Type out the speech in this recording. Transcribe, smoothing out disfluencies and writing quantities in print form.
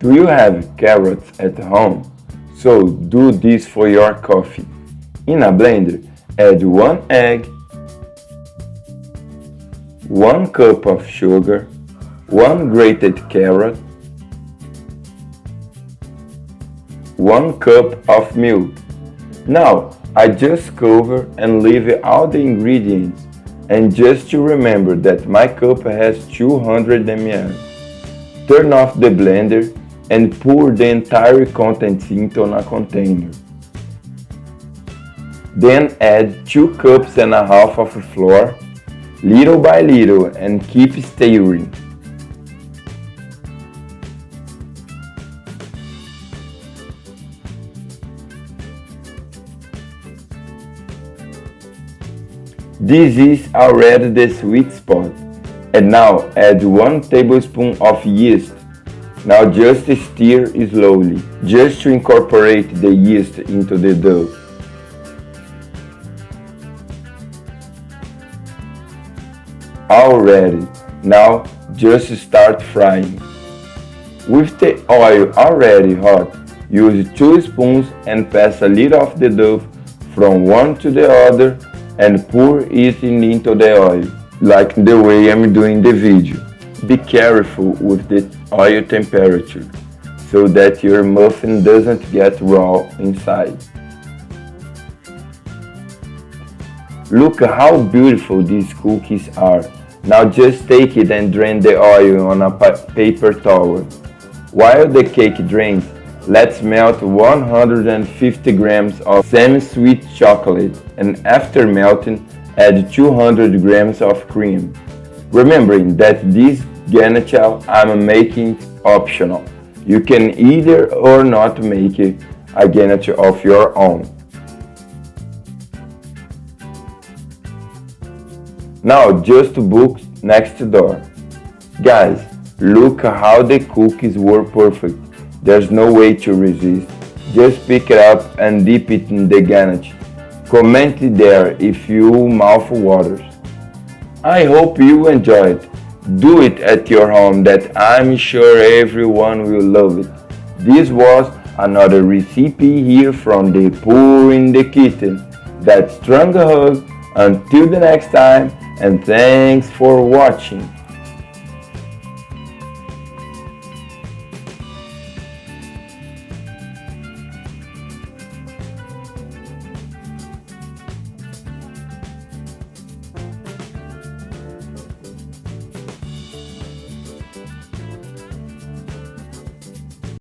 Do you have carrots at home? So do this for your coffee. In a blender, add 1 egg, 1 cup of sugar, 1 grated carrot, 1 cup of milk. Now, I just cover and leave all the ingredients, and just to remember that my cup has 200 ml. Turn off the blender and pour the entire contents into a container. Then add 2 cups and a half of flour, little by little, and keep stirring. This is already the sweet spot. And now add 1 tablespoon of yeast. Now just stir slowly, just to incorporate the yeast into the dough. All ready. Now just start frying. With the oil already hot, use 2 spoons and pass a little of the dough from one to the other and pour it into the oil, like the way I'm doing the video. Be careful with the oil temperature, so that your muffin doesn't get raw inside. Look how beautiful these cookies are. Now just take it and drain the oil on a paper towel. While the cake drains, let's melt 150 grams of semi-sweet chocolate, and after melting, add 200 grams of cream. Remembering that this ganache I'm making optional. You can either or not make a ganache of your own. Now just books next door. Guys, look how the cookies were perfect. There's no way to resist. Just pick it up and dip it in the ganache. Comment there if your mouth waters. I hope you enjoyed. Do it at your home, that I'm sure everyone will love it. This was another recipe here from the Poor in the Kitchen. That strong hug. Until the next time, and thanks for watching.